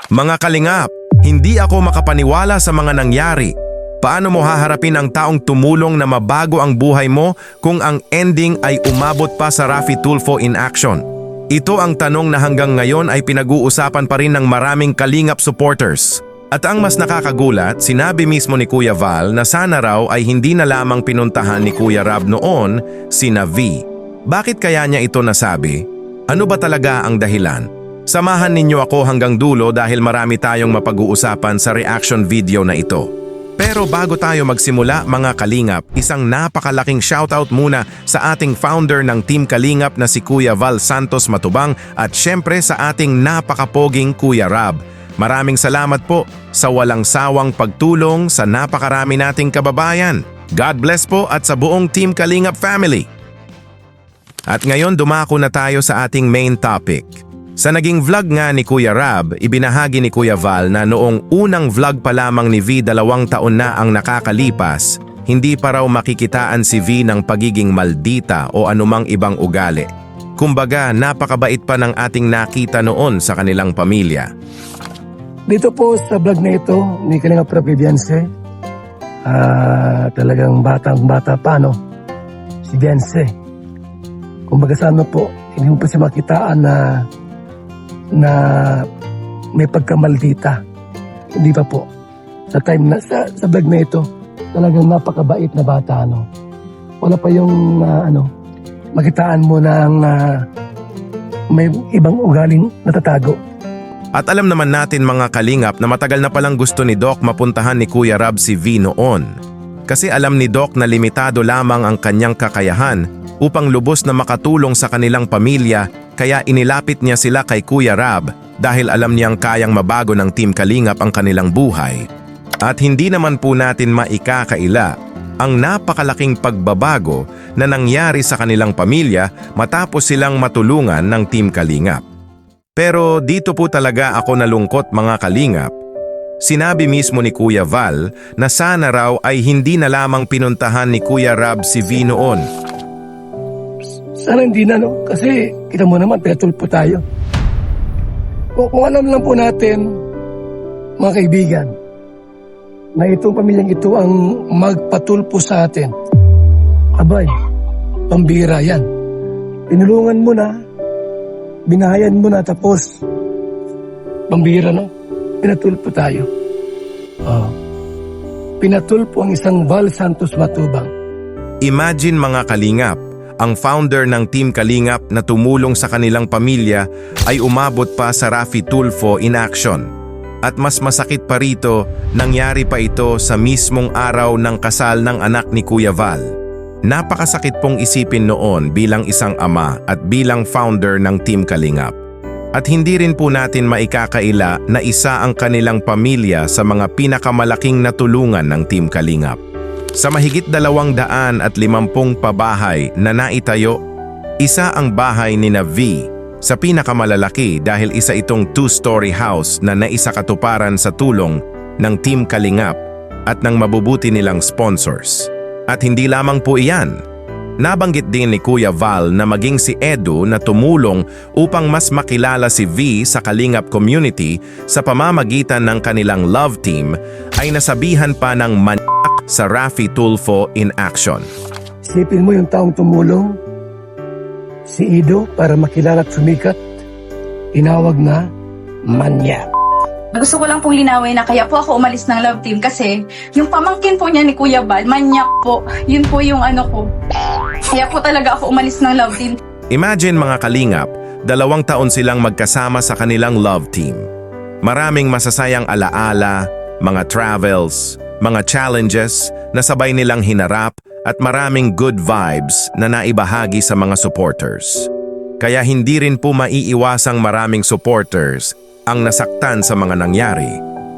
Mga kalingap, hindi ako makapaniwala sa mga nangyari. Paano mo haharapin ang taong tumulong na mabago ang buhay mo kung ang ending ay umabot pa sa Raffy Tulfo in action? Ito ang tanong na hanggang ngayon ay pinag-uusapan pa rin ng maraming kalingap supporters. At ang mas nakakagulat, sinabi mismo ni Kuya Val na sana raw ay hindi na lamang pinuntahan ni Kuya Rab noon, sina V. Bakit kaya niya ito nasabi? Ano ba talaga ang dahilan? Samahan ninyo ako hanggang dulo dahil marami tayong mapag-uusapan sa reaction video na ito. Pero bago tayo magsimula mga kalingap, isang napakalaking shoutout muna sa ating founder ng Team Kalingap na si Kuya Val Santos Matubang at syempre sa ating napakapoging Kuya Rab. Maraming salamat po sa walang sawang pagtulong sa napakarami nating kababayan. God bless po at sa buong Team Kalingap family. At ngayon dumako na tayo sa ating main topic. Sa naging vlog nga ni Kuya Rab, ibinahagi ni Kuya Val na noong unang vlog pa lamang ni V 2 taon na ang nakakalipas, hindi pa raw makikitaan si V ng pagiging maldita o anumang ibang ugali. Kumbaga, napakabait pa ng ating nakita noon sa kanilang pamilya. Dito po sa vlog na ito ni Kalinga Prab Beyonce, talagang batang-bata pa, no? Si Beyonce. Kumbaga sana po, hindi mo pa siya makitaan na may pagkamaldita. Hindi pa po. Sa time na, sa vlog na ito, talagang napakabait na bata, no? Wala pa yung, makitaan mo ng may ibang ugaling natatago. At alam naman natin mga kalingap na matagal na palang gusto ni Doc mapuntahan ni Kuya Rab si V noon. Kasi alam ni Doc na limitado lamang ang kanyang kakayahan upang lubos na makatulong sa kanilang pamilya, kaya inilapit niya sila kay Kuya Rab dahil alam niyang kayang mabago ng Team Kalingap ang kanilang buhay. At hindi naman po natin maikakaila ang napakalaking pagbabago na nangyari sa kanilang pamilya matapos silang matulungan ng Team Kalingap. Pero dito po talaga ako nalungkot mga kalingap. Sinabi mismo ni Kuya Val na sana raw ay hindi na lamang pinuntahan ni Kuya Rab si V noon. Sana hindi na, no? Kasi kita mo naman, pinatulpo tayo. Kung alam lang po natin, mga kaibigan, na itong pamilyang ito ang magpatulpo sa atin. Abay, pambira yan. Tinulungan mo na, binahayan mo na, tapos pambira, no? Pinatulpo tayo. Pinatulpo ang isang Val Santos Matubang. Imagine mga kalingap, ang founder ng Team Kalingap na tumulong sa kanilang pamilya ay umabot pa sa Raffy Tulfo in action. At mas masakit pa rito, nangyari pa ito sa mismong araw ng kasal ng anak ni Kuya Val. Napakasakit pong isipin noon bilang isang ama at bilang founder ng Team Kalingap. At hindi rin po natin maikakaila na isa ang kanilang pamilya sa mga pinakamalaking natulungan ng Team Kalingap. Sa mahigit 250 pabahay na naitayo, isa ang bahay ni na V sa pinakamalalaki dahil isa itong 2-story house na naisakatuparan sa tulong ng Team Kalingap at ng mabubuti nilang sponsors. At hindi lamang po iyan. Nabanggit din ni Kuya Val na maging si Edu na tumulong upang mas makilala si V sa Kalingap community sa pamamagitan ng kanilang love team ay nasabihan pa ng sa Raffy Tulfo in action. Isipin mo yung taong tumulong, si Ido, para makilala at sumikat, tinawag na manyak. Gusto ko lang pong linawin na kaya po ako umalis ng love team kasi yung pamangkin po niya ni Kuya Val, manyak po. Yun po yung ano ko. Kaya po talaga ako umalis ng love team. Imagine mga kalingap, 2 taon silang magkasama sa kanilang love team. Maraming masasayang alaala, mga travels, mga challenges na sabay nilang hinarap at maraming good vibes na naibahagi sa mga supporters. Kaya hindi rin po maiiwasang maraming supporters ang nasaktan sa mga nangyari.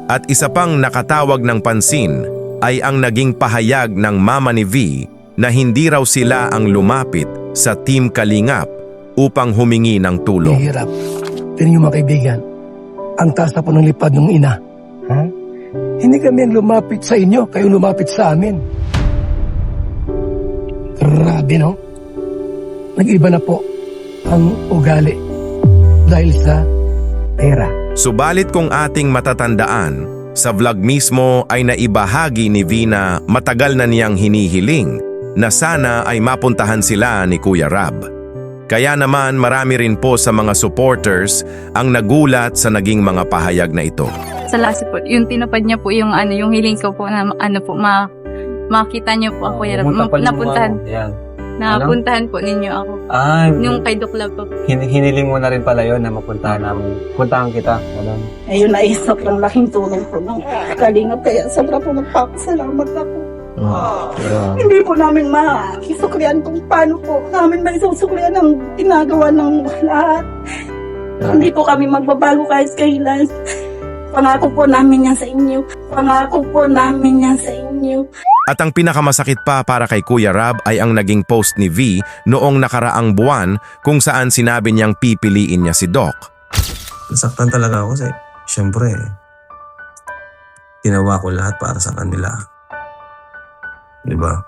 At isa pang nakatawag ng pansin ay ang naging pahayag ng mama ni V na hindi raw sila ang lumapit sa Team Kalingap upang humingi ng tulong. Hirap. Tignan niyo mga kaibigan, ang taas na po ng lipad ng ina. Hindi kami ang lumapit sa inyo, kayo lumapit sa amin. Grabe, no? Nag-iba na po ang ugali dahil sa pera. Subalit kung ating matatandaan, sa vlog mismo ay naibahagi ni V na matagal na niyang hinihiling na sana ay mapuntahan sila ni Kuya Rab. Kaya naman marami rin po sa mga supporters ang nagulat sa naging mga pahayag na ito. Sa last po, yung tinupad niya po yung yung hiling ko po na makita niyo po ako. Napuntahan po ninyo ako. Yung kay Doc Love po. Hiniling mo na rin pala yun na mapuntahan namin. Puntahan kita. Ayun ay sobrang laking tulong po ng kalingap. Kaya sobra po nagpapasalamat ako. Hindi po namin maisuklian kung paano po namin maisusuklian ang ginagawa ng lahat. Hindi po kami magbabago kahit kailan. Pangako po namin yan sa inyo. Pangako po namin yan sa inyo. At ang pinakamasakit pa para kay Kuya Rab ay ang naging post ni V noong nakaraang buwan kung saan sinabi niyang pipiliin niya si Doc. Nasaktan talaga ako kasi syempre ginawa ko lahat para sa kanila. Diba?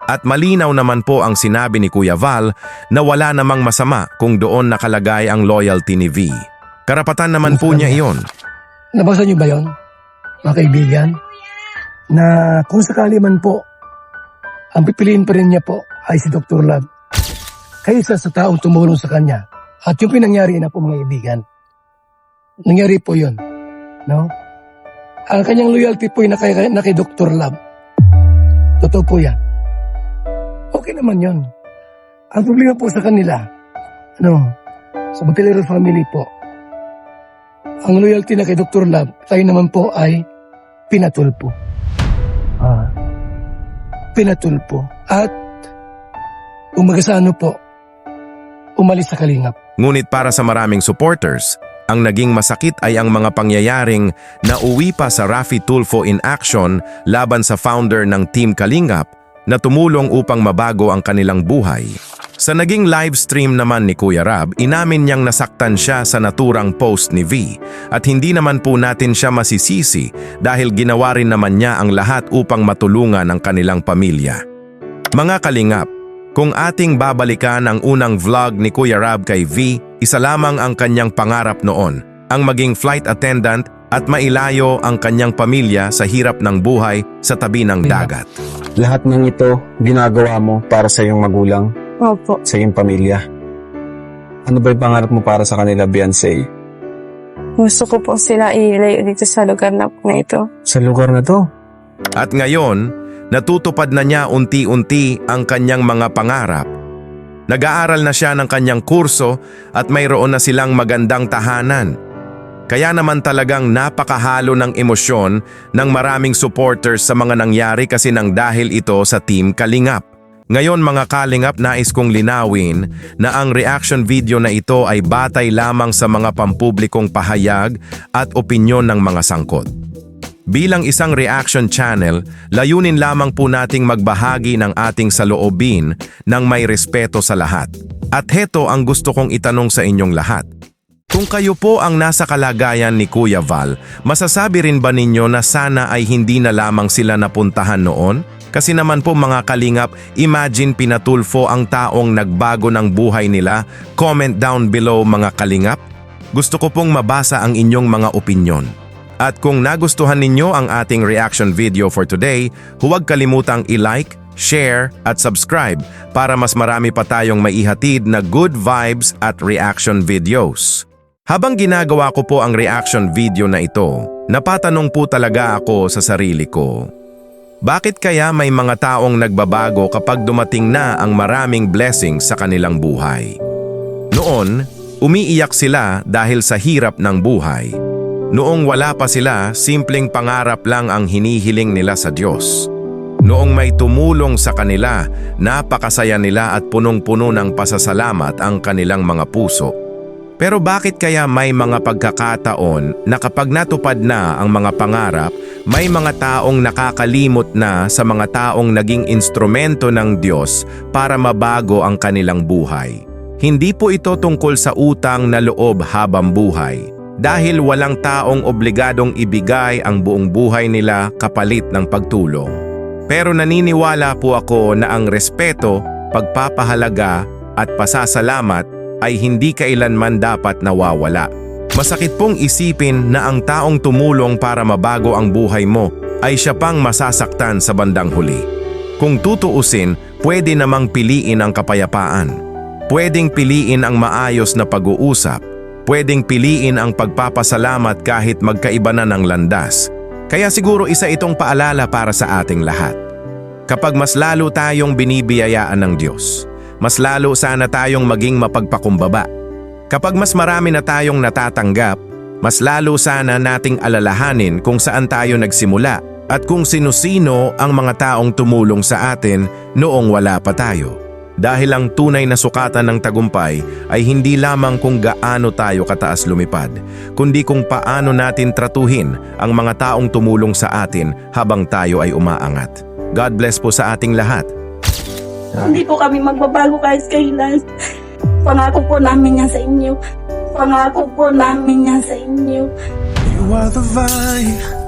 At malinaw naman po ang sinabi ni Kuya Val na wala namang masama kung doon nakalagay ang loyalty ni V. Karapatan naman po niya iyon. Nabasa niyo ba yon, mga kaibigan? Na kung sakali man po, ang pipiliin pa rin niya po ay si Dr. Love kaysa sa taong tumulong sa kanya. At yung pinangyari na po, mga kaibigan, nangyari po yun. No? Ang kanyang loyalty po ay na kay Dr. Love. Totoo po yan. Okay naman yun. Ang problema po sa kanila, sa Butilero family po, ang loyalty na kay Dr. Love, tayo naman po ay pinatulpo. Pinatulpo. At umaga sa po, umalis sa kalingap. Ngunit para sa maraming supporters, ang naging masakit ay ang mga pangyayaring nauwi pa sa Raffy Tulfo in action laban sa founder ng Team Kalingap na tumulong upang mabago ang kanilang buhay. Sa naging live stream naman ni Kuya Rab, inamin niyang nasaktan siya sa naturang post ni V at hindi naman po natin siya masisisi dahil ginawa rin naman niya ang lahat upang matulungan ang kanilang pamilya. Mga kalingap, kung ating babalikan ang unang vlog ni Kuya Rab kay V, isa lamang ang kanyang pangarap noon, ang maging flight attendant at mailayo ang kanyang pamilya sa hirap ng buhay sa tabi ng dagat. Lahat ng ito ginagawa mo para sa iyong magulang, Opo. sa iyong pamilya. Ano ba yung pangarap mo para sa kanila, Beyonce? Gusto ko po sila ilayo dito sa lugar na ito. Sa lugar na to? At ngayon, natutupad na niya unti-unti ang kanyang mga pangarap. Nag-aaral na siya ng kanyang kurso at mayroon na silang magandang tahanan. Kaya naman talagang napakahalo ng emosyon ng maraming supporters sa mga nangyari kasi nang dahil ito sa Team Kalingap. Ngayon mga kalingap, nais kong linawin na ang reaction video na ito ay batay lamang sa mga pampublikong pahayag at opinyon ng mga sangkot. Bilang isang reaction channel, layunin lamang po nating magbahagi ng ating saloobin ng may respeto sa lahat. At heto ang gusto kong itanong sa inyong lahat. Kung kayo po ang nasa kalagayan ni Kuya Val, masasabi rin ba ninyo na sana ay hindi na lamang sila napuntahan noon? Kasi naman po mga kalingap, imagine pinatulfo ang taong nagbago ng buhay nila. Comment down below mga kalingap. Gusto ko pong mabasa ang inyong mga opinyon. At kung nagustuhan ninyo ang ating reaction video for today, huwag kalimutang i-like, share at subscribe para mas marami pa tayong maihatid na good vibes at reaction videos. Habang ginagawa ko po ang reaction video na ito, napatanong po talaga ako sa sarili ko. Bakit kaya may mga taong nagbabago kapag dumating na ang maraming blessings sa kanilang buhay? Noon, umiiyak sila dahil sa hirap ng buhay. Noong wala pa sila, simpleng pangarap lang ang hinihiling nila sa Diyos. Noong may tumulong sa kanila, napakasaya nila at punong-puno ng pasasalamat ang kanilang mga puso. Pero bakit kaya may mga pagkakataon na kapag natupad na ang mga pangarap, may mga taong nakakalimot na sa mga taong naging instrumento ng Diyos para mabago ang kanilang buhay? Hindi po ito tungkol sa utang na loob habang buhay. Dahil walang taong obligadong ibigay ang buong buhay nila kapalit ng pagtulong. Pero naniniwala po ako na ang respeto, pagpapahalaga at pasasalamat ay hindi kailanman dapat nawawala. Masakit pong isipin na ang taong tumulong para mabago ang buhay mo ay siya pang masasaktan sa bandang huli. Kung tutuusin, pwede namang piliin ang kapayapaan. Pwedeng piliin ang maayos na pag-uusap. Pwedeng piliin ang pagpapasalamat kahit magkaiba na ng landas. Kaya siguro isa itong paalala para sa ating lahat. Kapag mas lalo tayong binibiyayaan ng Diyos, mas lalo sana tayong maging mapagpakumbaba. Kapag mas marami na tayong natatanggap, mas lalo sana nating alalahanin kung saan tayo nagsimula at kung sino-sino ang mga taong tumulong sa atin noong wala pa tayo. Dahil ang tunay na sukatan ng tagumpay ay hindi lamang kung gaano tayo kataas lumipad, kundi kung paano natin tratuhin ang mga taong tumulong sa atin habang tayo ay umaangat. God bless po sa ating lahat. Hindi po kami magbabago kahit kailan. Pangako po namin yan sa inyo. Pangako po namin yan sa inyo. You are the vine